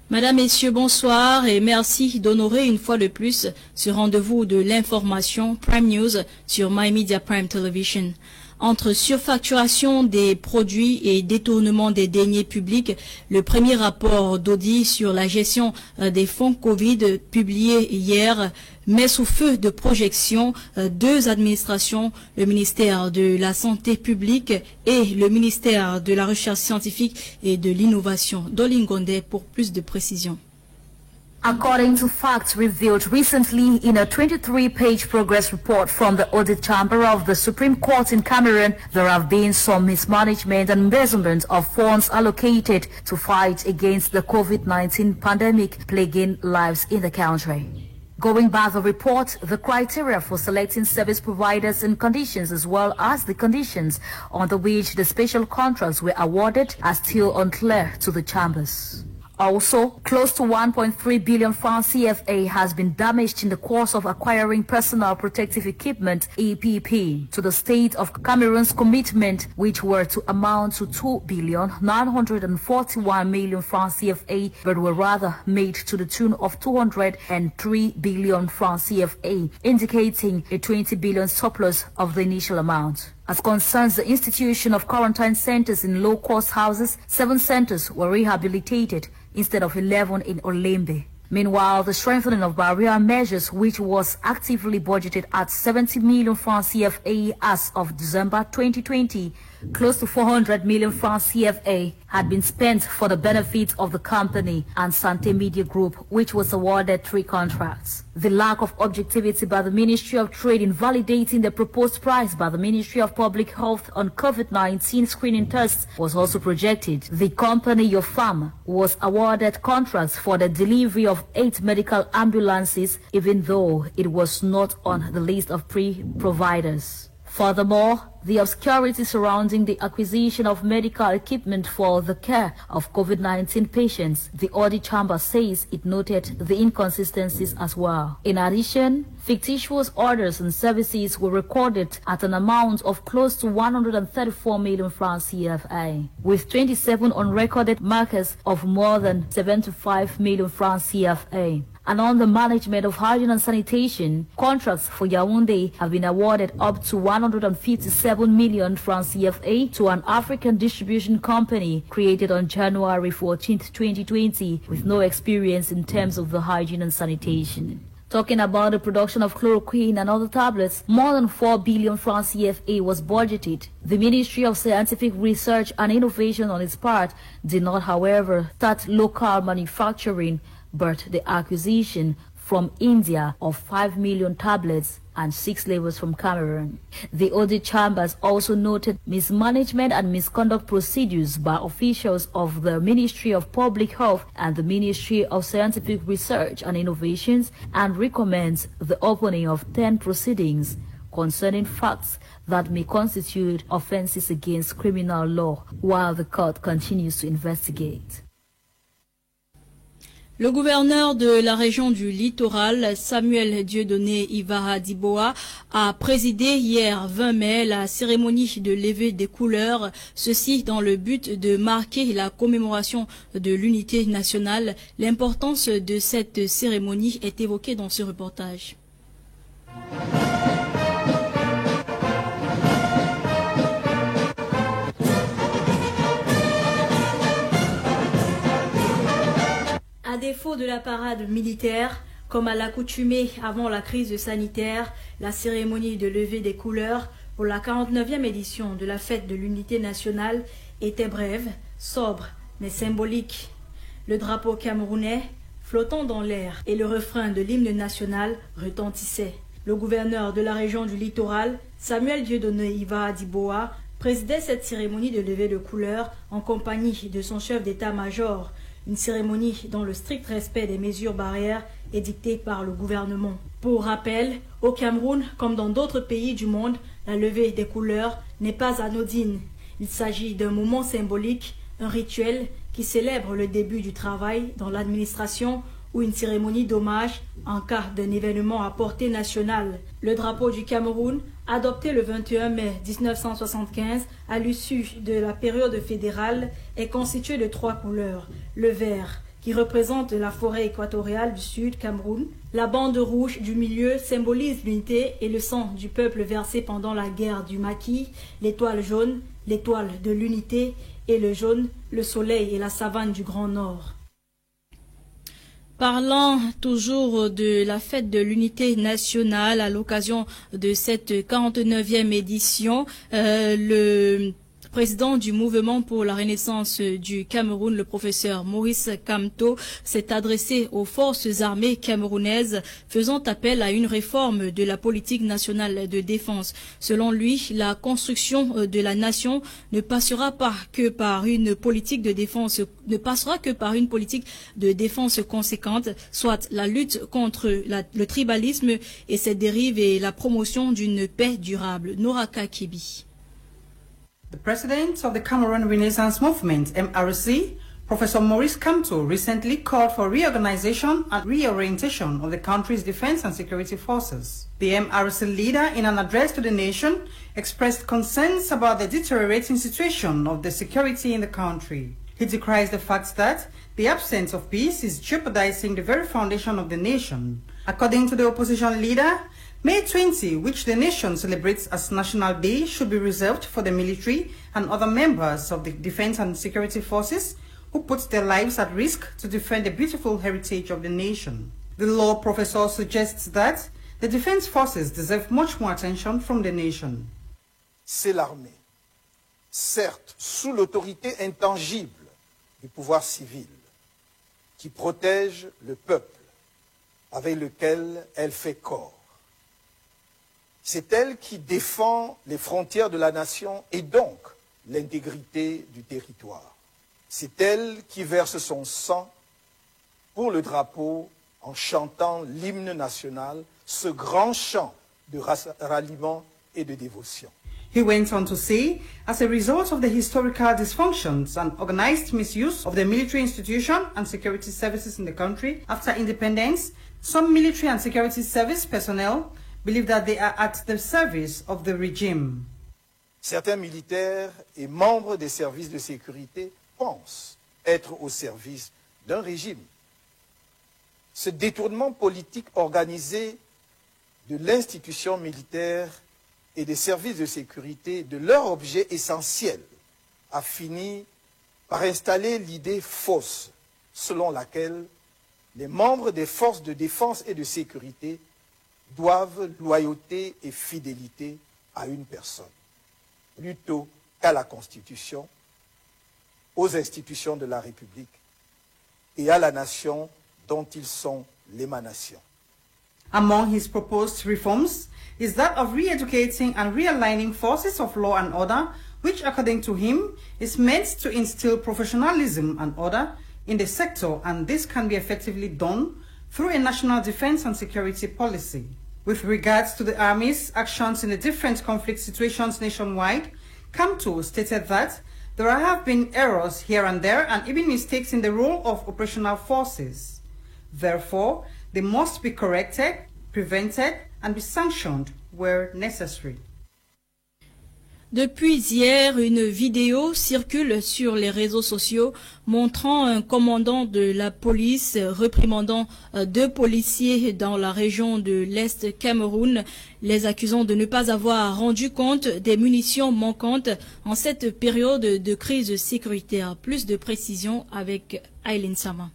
Madame, Messieurs, bonsoir et merci d'honorer une fois de plus ce rendez-vous de l'information Prime News sur My Media Prime Television. Entre surfacturation des produits et détournement des deniers publics, le premier rapport d'audit sur la gestion des fonds Covid publié hier met sous feu de projection deux administrations, le ministère de la Santé publique et le ministère de la Recherche scientifique et de l'Innovation. Dolingonde pour plus de précisions. According to facts revealed recently in a 23-page progress report from the Audit Chamber of the Supreme Court in Cameroon, there have been some mismanagement and embezzlement of funds allocated to fight against the COVID-19 pandemic plaguing lives in the country. Going by the report, the criteria for selecting service providers and conditions as well as the conditions under which the special contracts were awarded are still unclear to the chambers. Also, close to 1.3 billion francs CFA has been damaged in the course of acquiring personal protective equipment, EPP, to the state of Cameroon's commitment, which were to amount to 2,941 million francs CFA, but were rather made to the tune of 203 billion francs CFA, indicating a 20 billion surplus of the initial amount. As concerns the institution of quarantine centers in low-cost houses, 7 centers were rehabilitated instead of 11 in Olembe. Meanwhile, the strengthening of barrier measures, which was actively budgeted at 70 million francs CFA as of December 2020, close to 400 million francs CFA had been spent for the benefit of the company and Santé Media Group, which was awarded 3 contracts. The lack of objectivity by the Ministry of Trade in validating the proposed price by the Ministry of Public Health on COVID-19 screening tests was also projected. The company Yofam was awarded contracts for the delivery of 8 medical ambulances, even though it was not on the list of pre-providers. Furthermore, the obscurity surrounding the acquisition of medical equipment for the care of COVID-19 patients, the audit chamber says it noted the inconsistencies as well. In addition, fictitious orders and services were recorded at an amount of close to 134 million francs CFA, with 27 unrecorded markers of more than 75 million francs CFA. And on the management of hygiene and sanitation, contracts for Yaoundé have been awarded up to 157 million francs CFA to an African distribution company created on January 14, 2020, with no experience in terms of the hygiene and sanitation. Talking about the production of chloroquine and other tablets, more than 4 billion francs CFA was budgeted. The Ministry of Scientific Research and Innovation on its part did not, however, start local manufacturing, but the acquisition from India of 5 million tablets and 6 labels from Cameroon. The audit chambers also noted mismanagement and misconduct procedures by officials of the Ministry of Public Health and the Ministry of Scientific Research and Innovations, and recommends the opening of 10 proceedings concerning facts that may constitute offenses against criminal law while the court continues to investigate. Le gouverneur de la région du littoral, Samuel Dieudonné Ivara-Diboa, a présidé hier 20 mai la cérémonie de levée des couleurs, ceci dans le but de marquer la commémoration de l'unité nationale. L'importance de cette cérémonie est évoquée dans ce reportage. À défaut de la parade militaire, comme à l'accoutumée avant la crise sanitaire, la cérémonie de levée des couleurs pour la 49e édition de la fête de l'unité nationale était brève, sobre, mais symbolique. Le drapeau camerounais flottant dans l'air et le refrain de l'hymne national retentissaient. Le gouverneur de la région du littoral, Samuel Dieudonné Ivara-Diboa, présidait cette cérémonie de levée de couleurs en compagnie de son chef d'état-major. Une cérémonie dans le strict respect des mesures barrières édictées par le gouvernement. Pour rappel, au Cameroun, comme dans d'autres pays du monde, la levée des couleurs n'est pas anodine. Il s'agit d'un moment symbolique, un rituel qui célèbre le début du travail dans l'administration ou une cérémonie d'hommage en cas d'un événement à portée nationale. Le drapeau du Cameroun, adopté le 21 mai 1975 à l'issue de la période fédérale, est constitué de 3 couleurs. Le vert, qui représente la forêt équatoriale du Sud, Cameroun. La bande rouge du milieu symbolise l'unité et le sang du peuple versé pendant la guerre du maquis, l'étoile jaune, l'étoile de l'unité, et le jaune, le soleil et la savane du Grand Nord. Parlant toujours de la fête de l'unité nationale à l'occasion de cette 49e édition, le président du mouvement pour la renaissance du Cameroun, le professeur Maurice Kamto, s'est adressé aux forces armées camerounaises, faisant appel à une réforme de la politique nationale de défense. Selon lui, la construction de la nation ne passera que par une politique de défense conséquente, soit la lutte contre le tribalisme et ses dérives et la promotion d'une paix durable. Noraka Kibi. The president of the Cameroon Renaissance Movement, MRC, Professor Maurice Kamto, recently called for reorganization and reorientation of the country's defense and security forces. The MRC leader, in an address to the nation, expressed concerns about the deteriorating situation of the security in the country. He decries the fact that the absence of peace is jeopardizing the very foundation of the nation. According to the opposition leader, May 20, which the nation celebrates as National Day, should be reserved for the military and other members of the defense and security forces who put their lives at risk to defend the beautiful heritage of the nation. The law professor suggests that the defense forces deserve much more attention from the nation. C'est l'armée, certes sous l'autorité intangible du pouvoir civil, qui protège le peuple avec lequel elle fait corps. C'est elle qui défend les frontières de la nation et donc l'intégrité du territoire. C'est elle qui verse son sang pour le drapeau en chantant l'hymne national, ce grand chant de ralliement et de dévotion. He went on to say, as a result of the historical dysfunctions and organized misuse of the military institution and security services in the country, after independence, some military and security service personnel believe that they are at the service of the regime. Certains militaires et membres des services de sécurité pensent être au service d'un régime. Ce détournement politique organisé de l'institution militaire et des services de sécurité de leur objet essentiel a fini par installer l'idée fausse selon laquelle les membres des forces de défense et de sécurité doivent loyauté et fidélité à une personne, plutôt qu'à la Constitution, aux institutions de la République et à la nation dont ils sont l'émanation. Among his proposed reforms is that of re-educating and realigning forces of law and order, which, according to him, is meant to instill professionalism and order in the sector, and this can be effectively done through a national defense and security policy. With regards to the Army's actions in the different conflict situations nationwide, Kamto stated that there have been errors here and there and even mistakes in the role of operational forces. Therefore, they must be corrected, prevented, and be sanctioned where necessary. Depuis hier, une vidéo circule sur les réseaux sociaux montrant un commandant de la police réprimandant deux policiers dans la région de l'Est Cameroun, les accusant de ne pas avoir rendu compte des munitions manquantes en cette période de crise sécuritaire. Plus de précisions avec Aileen Sama.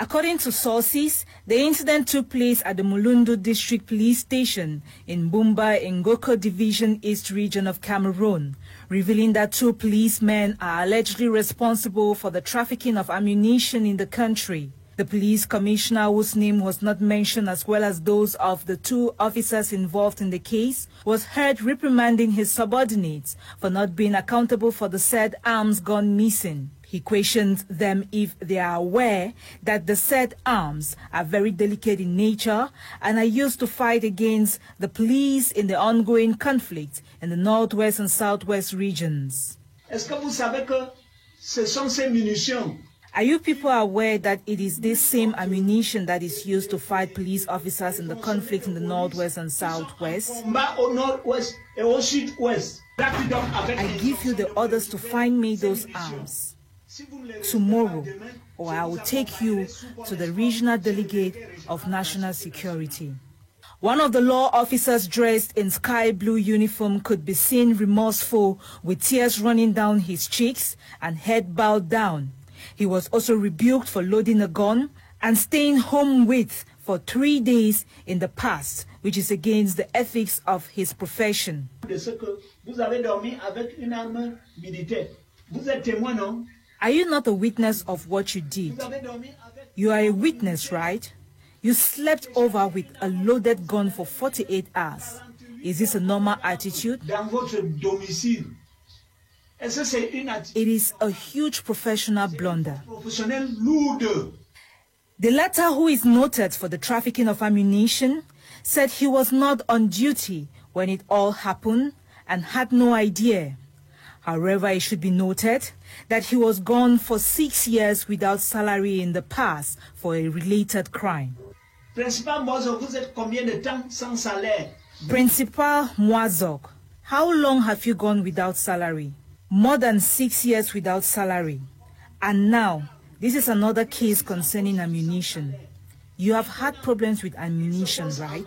According to sources, the incident took place at the Mulundu District Police Station in Bumba Ngoko Division East region of Cameroon, revealing that two policemen are allegedly responsible for the trafficking of ammunition in the country. The police commissioner, whose name was not mentioned, as well as those of the two officers involved in the case, was heard reprimanding his subordinates for not being accountable for the said arms gone missing. He questioned them if they are aware that the said arms are very delicate in nature and are used to fight against the police in the ongoing conflict in the northwest and southwest regions. Est-ce que vous savez que ce sont ces munitions? Are you people aware that it is this same ammunition that is used to fight police officers in the conflict in the northwest and southwest? I give you the orders to find me those arms. tomorrow, or I will take you to the regional delegate of national security. One of the law officers dressed in sky blue uniform could be seen remorseful with tears running down his cheeks and head bowed down. He was also rebuked for loading a gun and staying home with for 3 days in the past, which is against the ethics of his profession. Are you not a witness of what you did? You are a witness, right? You slept over with a loaded gun for 48 hours. Is this a normal attitude? It is a huge professional blunder. The latter, who is noted for the trafficking of ammunition, said he was not on duty when it all happened and had no idea. However, it should be noted that he was gone for 6 years without salary in the past for a related crime. Principal Mwazok, vous êtes combien de temps sans salaire? Principal Mwazok, how long have you gone without salary? More than 6 years without salary. And now, this is another case concerning ammunition. You have had problems with ammunition, right?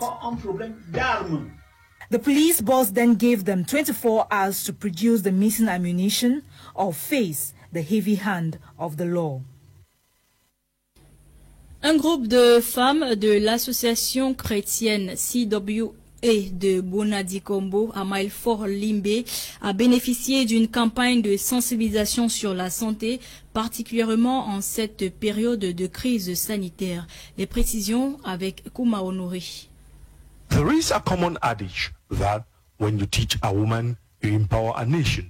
The police boss then gave them 24 hours to produce the missing ammunition or face the heavy hand of the law. Un groupe de femmes de l'association chrétienne CWA de Bonadi-Kombo à Mailfort Limbe a bénéficié d'une campagne de sensibilisation sur la santé, particulièrement en cette période de crise sanitaire. Les précisions avec Kuma Honori. There is a common adage that when you teach a woman, you empower a nation.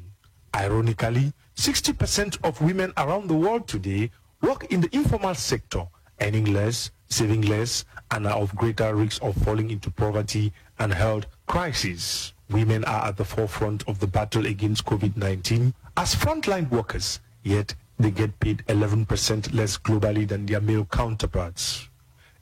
Ironically, 60% of women around the world today work in the informal sector, earning less, saving less, and are of greater risk of falling into poverty and health crises. Women are at the forefront of the battle against COVID-19 as frontline workers, yet they get paid 11% less globally than their male counterparts.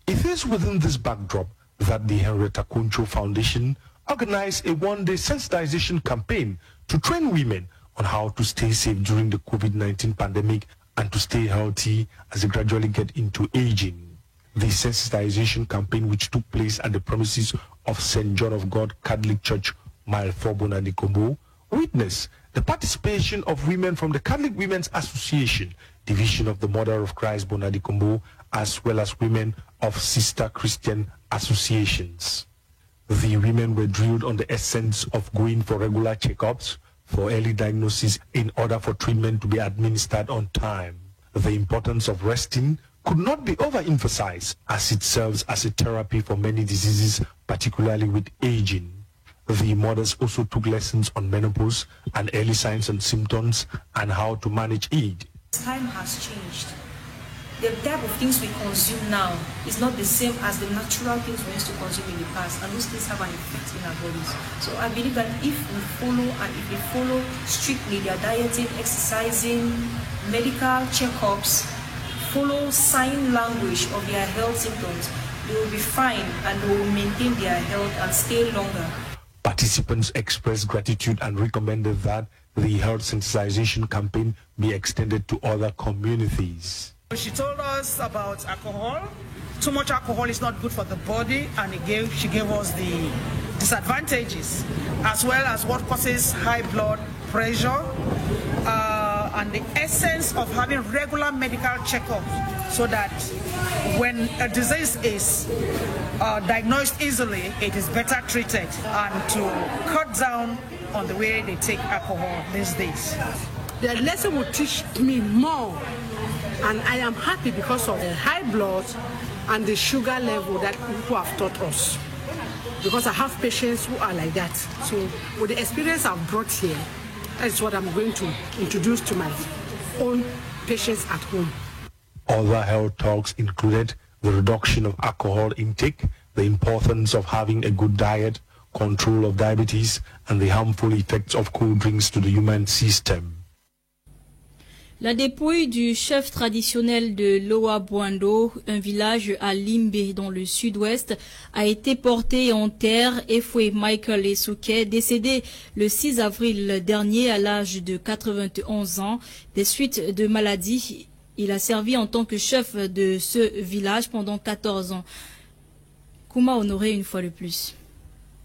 It is within this backdrop that the Henrietta Kuncho Foundation organized a one-day sensitization campaign to train women on how to stay safe during the COVID-19 pandemic and to stay healthy as they gradually get into aging. The sensitization campaign, which took place at the premises of St. John of God Catholic Church, Mailfort Bonadi-Kombo, witnessed the participation of women from the Catholic Women's Association, Division of the Mother of Christ Bonadi-Kombo, as well as women of sister Christian associations. The women were drilled on the essence of going for regular checkups, for early diagnosis in order for treatment to be administered on time. The importance of resting could not be overemphasized as it serves as a therapy for many diseases, particularly with aging. The mothers also took lessons on menopause and early signs and symptoms and how to manage it. Time has changed. The type of things we consume now is not the same as the natural things we used to consume in the past, and those things have an effect in our bodies. So I believe that if we follow strictly their dieting, exercising, medical checkups, follow sign language of their health symptoms, they will be fine and they will maintain their health and stay longer. Participants expressed gratitude and recommended that the health sensitization campaign be extended to other communities. She told us about alcohol. Too much alcohol is not good for the body, and she gave us the disadvantages, as well as what causes high blood pressure, and the essence of having regular medical checkups, so that when a disease is diagnosed easily, it is better treated, and to cut down on the way they take alcohol these days. The lesson will teach me more, and I am happy because of the high blood and the sugar level that people have taught us, because I have patients who are like that. So with the experience I've brought here, that's what I'm going to introduce to my own patients at home. Other health talks included the reduction of alcohol intake, the importance of having a good diet, control of diabetes, and the harmful effects of cold drinks to the human system. La dépouille du chef traditionnel de Loa Bwando, un village à Limbe dans le sud-ouest, a été portée en terre. Efwe Michael Esouke, décédé le 6 avril dernier à l'âge de 91 ans des suites de maladie. Il a servi en tant que chef de ce village pendant 14 ans. Kuma Honoré une fois de plus.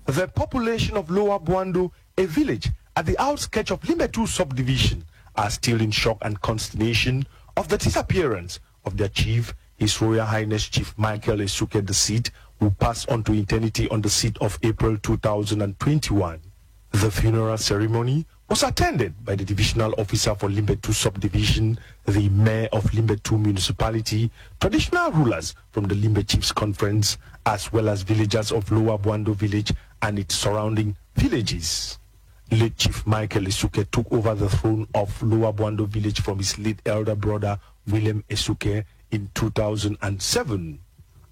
The population of Loa Bwando, a village at the outskirts of Limbe 2 subdivision, are still in shock and consternation of the disappearance of their chief, His Royal Highness Chief Michael Esouke II, who passed on to eternity on the 6th of April 2021. The funeral ceremony was attended by the divisional officer for Limbe 2 subdivision, the mayor of Limbe 2 municipality, traditional rulers from the Limbe Chiefs Conference, as well as villagers of Loa Bwando village and its surrounding villages. Late Chief Michael Esouke took over the throne of Loa Bwando village from his late elder brother William Esouke in 2007.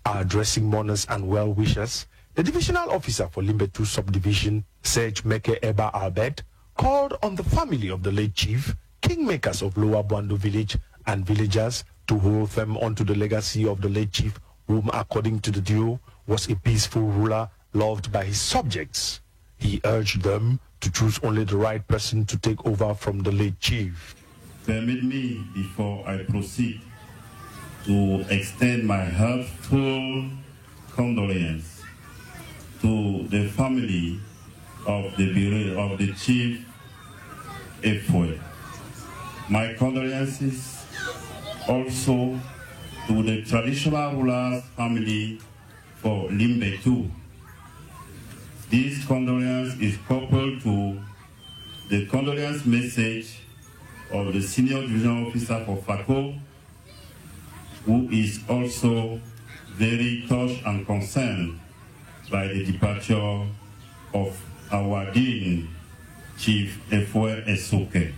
Addressing mourners and well-wishers, the divisional officer for Limbe 2 subdivision, Serge Meke Eba Albert, called on the family of the late chief, kingmakers of Loa Bwando village, and villagers to hold firm onto the legacy of the late chief, whom, according to the duo, was a peaceful ruler loved by his subjects. He urged them to choose only the right person to take over from the late chief. Permit me, before I proceed, to extend my heartfelt condolence to the family of the chief Efwe. My condolences also to the traditional rulers family for Limbe 2. This condolence is coupled to the condolence message of the senior division officer for FACO, who is also very touched and concerned by the departure of our Dean, Chief Efwe Esouke.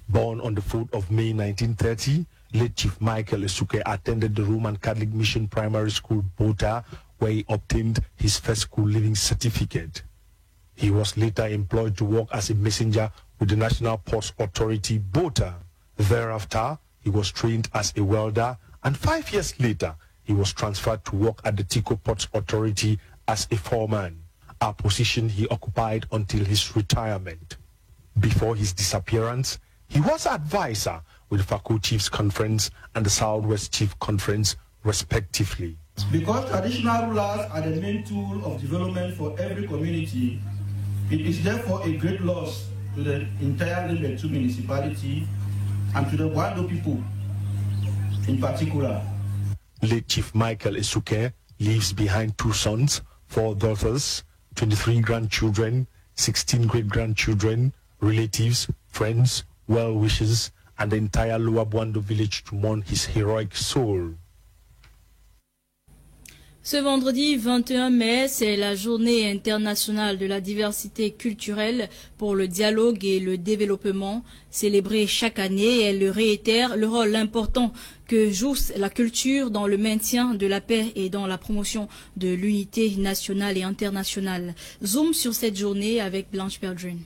Born on the 4th of May 1930, late Chief Michael Esouke attended the Roman Catholic Mission Primary School, Bota, where he obtained his first school leaving certificate. He was later employed to work as a messenger with the National Ports Authority, Bota. Thereafter, he was trained as a welder, and 5 years later, he was transferred to work at the Tico Ports Authority as a foreman, a position he occupied until his retirement. Before his disappearance, he was advisor with the FACO Chiefs Conference and the Southwest Chief Conference, respectively. Because traditional rulers are the main tool of development for every community, it is therefore a great loss to the entire Limbe 2 municipality and to the Bwando people in particular. Late Chief Michael Esouke leaves behind 2 sons, 4 daughters, 23 grandchildren, 16 great-grandchildren, relatives, friends, well-wishers, and the entire Loa Bwando village to mourn his heroic soul. Ce vendredi 21 mai, c'est la journée internationale de la diversité culturelle pour le dialogue et le développement. Célébrée chaque année, elle réitère le rôle important que joue la culture dans le maintien de la paix et dans la promotion de l'unité nationale et internationale. Zoom sur cette journée avec Blanche Peldrin.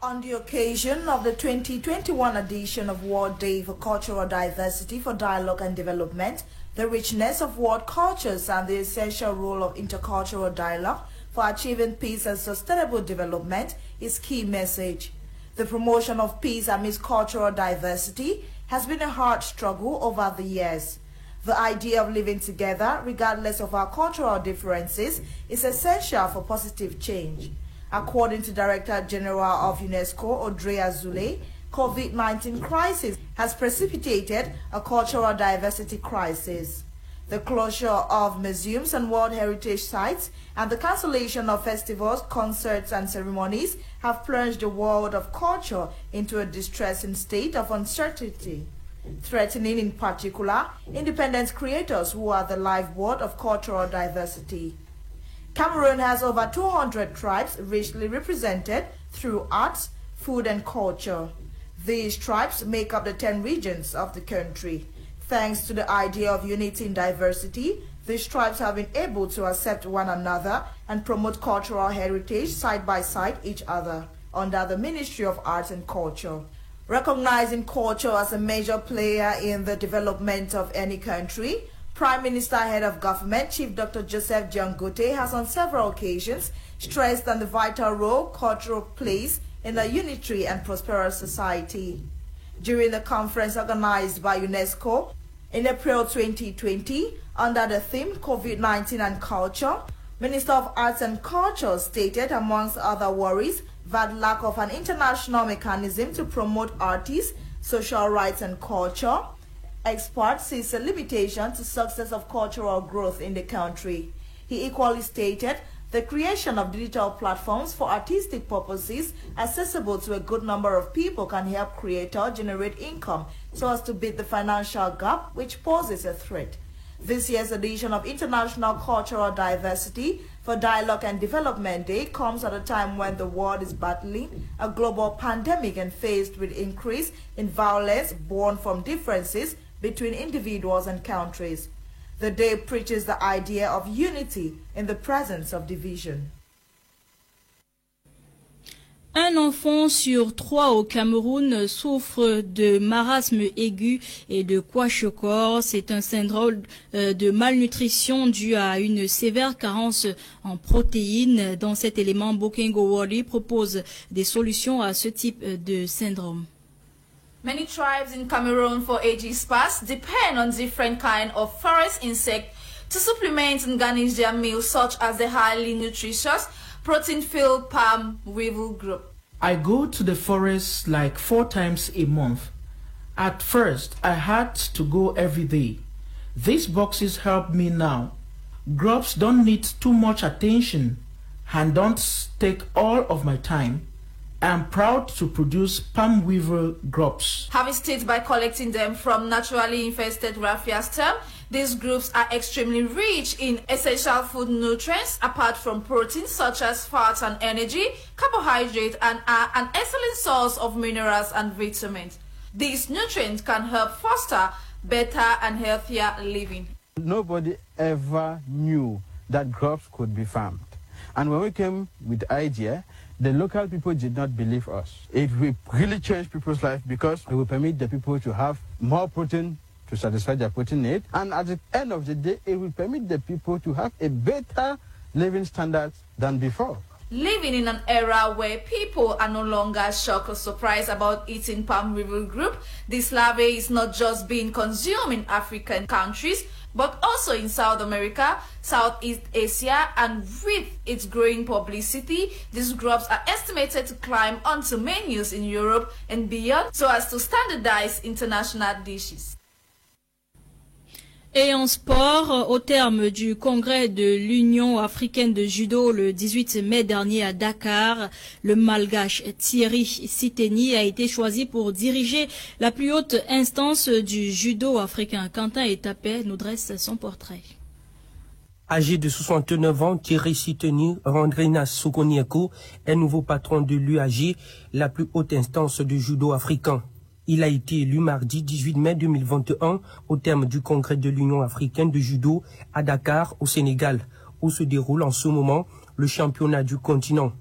On the occasion of the 2021 edition of World Day for Cultural Diversity for Dialogue and Development, the richness of world cultures and the essential role of intercultural dialogue for achieving peace and sustainable development is key message. The promotion of peace amidst cultural diversity has been a hard struggle over the years. The idea of living together, regardless of our cultural differences, is essential for positive change. According to Director General of UNESCO, Audrey Azoulay, COVID-19 crisis has precipitated a cultural diversity crisis. The closure of museums and World Heritage sites and the cancellation of festivals, concerts and ceremonies have plunged the world of culture into a distressing state of uncertainty, threatening in particular independent creators who are the lifeblood of cultural diversity. Cameroon has over 200 tribes richly represented through arts, food and culture. These tribes make up the 10 regions of the country. Thanks to the idea of unity in diversity, these tribes have been able to accept one another and promote cultural heritage side by side each other. under the Ministry of Arts and Culture. Recognizing culture as a major player in the development of any country, Prime Minister, Head of Government, Chief Dr. Joseph Diangote has on several occasions stressed on the vital role culture plays in a unitary and prosperous society. During the conference organized by UNESCO in April 2020 under the theme COVID-19 and Culture, Minister of Arts and Culture stated, amongst other worries, that lack of an international mechanism to promote artists, social rights and culture. Experts sees a limitation to success of cultural growth in the country. He equally stated the creation of digital platforms for artistic purposes accessible to a good number of people can help creators generate income so as to beat the financial gap which poses a threat. This year's edition of International Cultural Diversity for Dialogue and Development Day comes at a time when the world is battling a global pandemic and faced with increase in violence born from differences between individuals and countries. The day preaches the idea of unity in the presence of division. Un enfant sur 3 au Cameroun souffre de marasme aigu et de kwashiorkor. C'est un syndrome de malnutrition dû à une sévère carence en protéines. Dans cet élément, Bokengo Wari propose des solutions à ce type de syndrome. Many tribes in Cameroon for ages past depend on different kinds of forest insects to supplement and garnish their meals, such as the highly nutritious protein-filled palm weevil group. I go to the forest like 4 times a month. At first, I had to go every day. These boxes help me now. Grubs don't need too much attention and don't take all of my time. I am proud to produce palm weevil grubs. Harvested by collecting them from naturally infested raffia stem, these groups are extremely rich in essential food nutrients apart from proteins such as fat and energy, carbohydrate, and are an excellent source of minerals and vitamins. These nutrients can help foster better and healthier living. Nobody ever knew that grubs could be farmed. And when we came with the idea, the local people did not believe us. It will really change people's life because it will permit the people to have more protein to satisfy their protein need. And at the end of the day, it will permit the people to have a better living standard than before. Living in an era where people are no longer shocked or surprised about eating palm weevil group, this larvae is not just being consumed in African countries, but also in South America, Southeast Asia, and with its growing publicity, these grubs are estimated to climb onto menus in Europe and beyond so as to standardize international dishes. Et en sport, au terme du congrès de l'Union africaine de judo le 18 mai dernier à Dakar, le malgache Thierry Siteni a été choisi pour diriger la plus haute instance du judo africain. Quentin Etapé nous dresse son portrait. Âgé de 69 ans, Thierry Siteni Randrina Sokonieko est nouveau patron de l'UAG, la plus haute instance du judo africain. Il a été élu mardi 18 mai 2021 au terme du congrès de l'Union africaine de judo à Dakar, au Sénégal, où se déroule en ce moment le championnat du continent.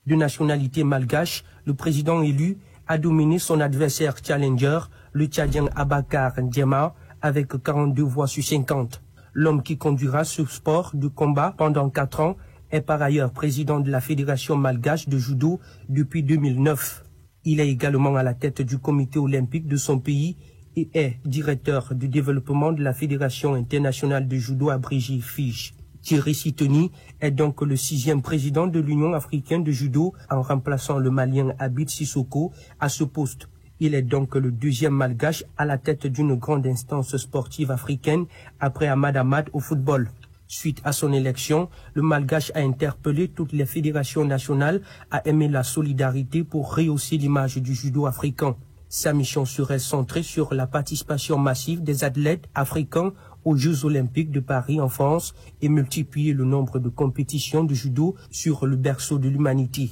De nationalité malgache, le président élu a dominé son adversaire challenger, le Tchadien Abakar Ndiema, avec 42 voix sur 50. L'homme qui conduira ce sport de combat pendant 4 ans est par ailleurs président de la Fédération malgache de judo depuis 2009. Il est également à la tête du comité olympique de son pays et est directeur du développement de la Fédération internationale de judo abrégée FIJ. Thierry Siteni est donc le 6e président de l'Union africaine de judo en remplaçant le Malien Abid Sissoko à ce poste. Il est donc le 2e malgache à la tête d'une grande instance sportive africaine après Ahmad Ahmad au football. Suite à son élection, le Malgache a interpellé toutes les fédérations nationales à aimer la solidarité pour rehausser l'image du judo africain. Sa mission serait centrée sur la participation massive des athlètes africains aux Jeux Olympiques de Paris en France et multiplier le nombre de compétitions de judo sur le berceau de l'humanité.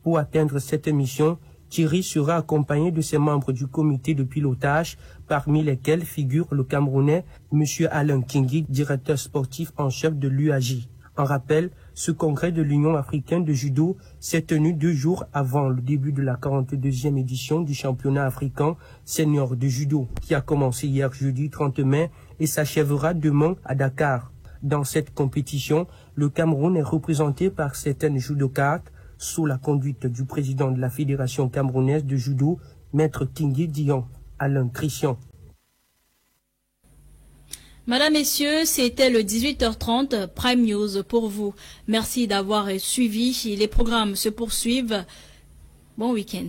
Pour atteindre cette mission, Thierry sera accompagné de ses membres du comité de pilotage, parmi lesquels figure le Camerounais M. Alain Kingi, directeur sportif en chef de l'UAJ. En rappel, Ce congrès de l'Union africaine de judo s'est tenu 2 jours avant le début de la 42e édition du championnat africain senior de judo, qui a commencé hier jeudi 30 mai et s'achèvera demain à Dakar. Dans cette compétition, le Cameroun est représenté par certaines judokas sous la conduite du président de la Fédération camerounaise de judo, Maître Tingui Dion, Alain Christian. Madame, Messieurs, c'était le 18h30 Prime News pour vous. Merci d'avoir suivi. Les programmes se poursuivent. Bon week-end.